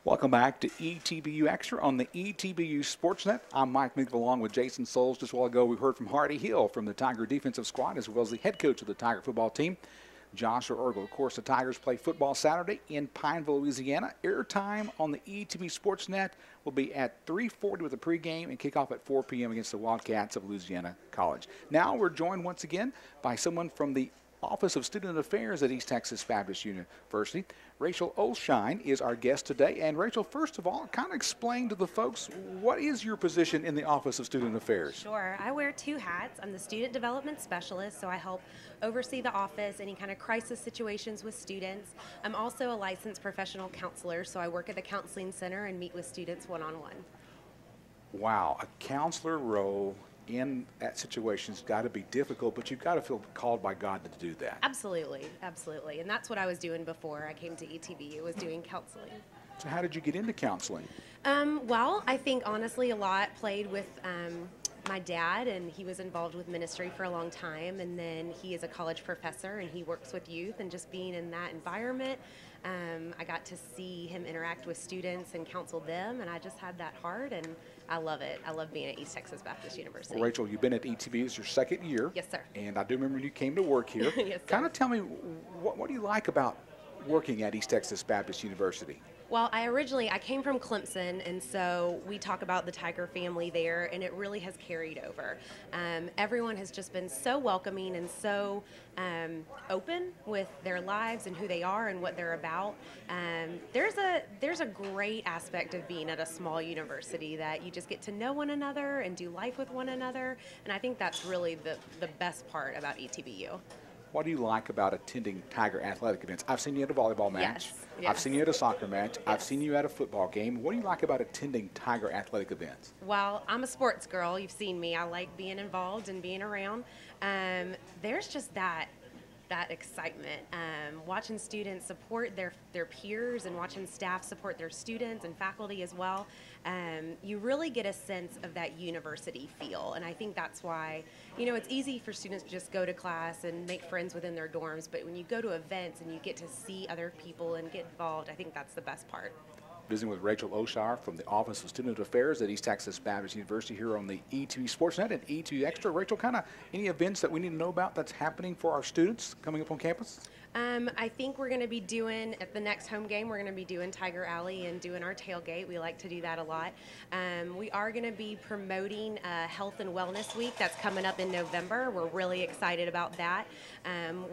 Welcome back to ETBU Extra on the ETBU Sportsnet. I'm Mike Meek along with Jason Souls. Just a while ago, we heard from Hardy Hill from the Tiger defensive squad as well as the head coach of the Tiger football team, Joshua Ergel. Of course, the Tigers play football Saturday in Pineville, Louisiana. Airtime on the ETB Sportsnet will be at 3:40 with a pregame and kickoff at 4 p.m. against the Wildcats of Louisiana College. Now we're joined once again by someone from the Office of Student Affairs at East Texas Baptist University. Rachel Olshine is our guest today. And Rachel, first of all, kind of explain to the folks, what is your position in the Office of Student Affairs? Sure. I wear two hats. I'm the Student Development Specialist, so I help oversee the office, any kind of crisis situations with students. I'm also a licensed professional counselor, so I work at the counseling center and meet with students one-on-one. Wow, a counselor role in that situation's got to be difficult, but you've got to feel called by God to do that. Absolutely, absolutely. And that's what I was doing before I came to ETBU, was doing counseling. So how did you get into counseling? Well, I think honestly a lot played with my dad, and he was involved with ministry for a long time, and then he is a college professor and he works with youth, and just being in that environment, I got to see him interact with students and counsel them, and I just had that heart, and I love it. I love being at East Texas Baptist University. Well, Rachel, you've been at ETBU, it's your second year. Yes, sir. And I do remember you came to work here. Yes, sir. Kind of tell me, what do you like about working at East Texas Baptist University? Well, I came from Clemson, and so we talk about the Tiger family there, and it really has carried over. Everyone has just been so welcoming and so open with their lives and who they are and what they're about. There's a great aspect of being at a small university, that you just get to know one another and do life with one another, and I think that's really the best part about ETBU. What do you like about attending Tiger athletic events? I've seen you at a volleyball match. Yes, yes. I've seen you at a soccer match. Yes. I've seen you at a football game. What do you like about attending Tiger athletic events? Well, I'm a sports girl. You've seen me. I like being involved and being around. There's just that excitement. Watching students support their peers and watching staff support their students and faculty as well. You really get a sense of that university feel, and I think that's why, it's easy for students to just go to class and make friends within their dorms, but when you go to events and you get to see other people and get involved, I think that's the best part. Visiting with Rachel Olshine from the Office of Student Affairs at East Texas Baptist University here on the ETB Sportsnet and ETB Extra. Rachel, kind of any events that we need to know about that's happening for our students coming up on campus? I think we're going to be doing, at the next home game, we're going to be doing Tiger Alley and doing our tailgate. We like to do that a lot. We are going to be promoting Health and Wellness Week. That's coming up in November. We're really excited about that.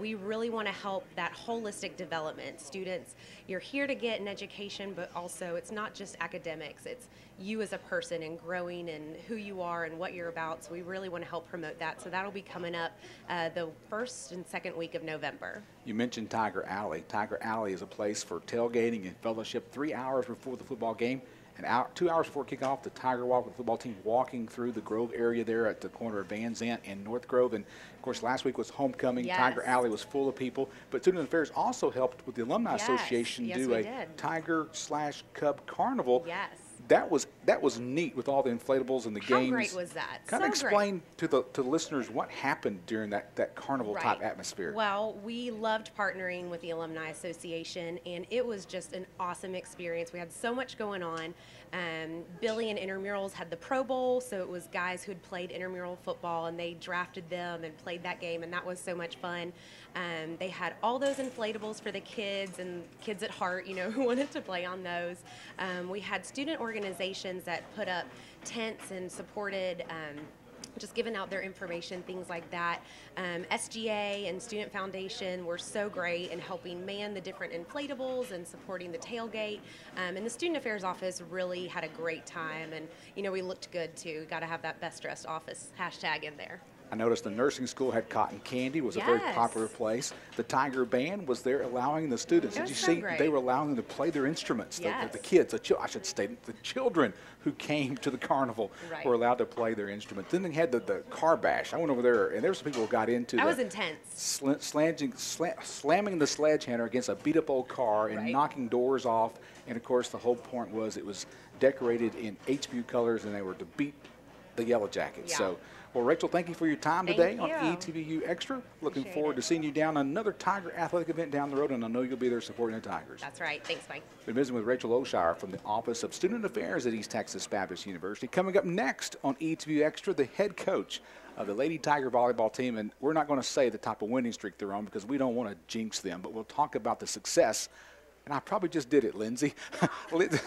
We really want to help that holistic development. Students, you're here to get an education, but also it's not just academics. It's you as a person and growing and who you are and what you're about. So we really want to help promote that. So that'll be coming up the first and second week of November. You mentioned Tiger Alley. Tiger Alley is a place for tailgating and fellowship 3 hours before the football game. And 2 hours before kickoff, the Tiger Walk with the football team walking through the Grove area there at the corner of Van Zant and North Grove. And, of course, last week was homecoming. Yes. Tiger Alley was full of people. But Student Affairs also helped with the Alumni Association do a Tiger/Cub Carnival. Yes. That was neat with all the inflatables and the games. How great was that? Kind of explain to the listeners what happened during that carnival-type atmosphere. Well, we loved partnering with the Alumni Association, and it was just an awesome experience. We had so much going on. Billy and Intramurals had the Pro Bowl, so it was guys who had played intramural football, and they drafted them and played that game, and that was so much fun. They had all those inflatables for the kids and kids at heart, who wanted to play on those. We had student organizations that put up tents and supported just giving out their information, things like that. SGA and Student Foundation were so great in helping man the different inflatables and supporting the tailgate. And the Student Affairs office really had a great time, and we looked good too. Got to have that best dressed office hashtag in there. I noticed the nursing school had cotton candy, was a very popular place. The Tiger Band was there allowing the students. Did you see they were allowing them to play their instruments? Yes. The kids, I should say, the children who came to the carnival were allowed to play their instruments. Then they had the car bash. I went over there, and there were some people who got into that. Was intense. Slamming the sledgehammer against a beat-up old car and knocking doors off. And, of course, the whole point was it was decorated in HBU colors, and they were to beat the Yellow Jackets. So Well, Rachel, thank you for your time today on you. ETBU Extra. Looking Appreciate forward it. to seeing you down on another Tiger athletic event down the road, and I know you'll be there supporting the Tigers. That's right. Thanks, Mike. Been visiting with Rachel Olshine from the Office of Student Affairs at East Texas Baptist University. Coming up next on ETBU Extra, the head coach of the Lady Tiger volleyball team, and we're not going to say the type of winning streak they're on because we don't want to jinx them, but we'll talk about the success. And I probably just did it, Lindsay.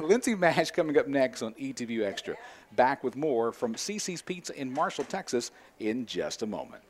Lindsay Mash coming up next on ETBU Extra. Back with more from CC's Pizza in Marshall, Texas in just a moment.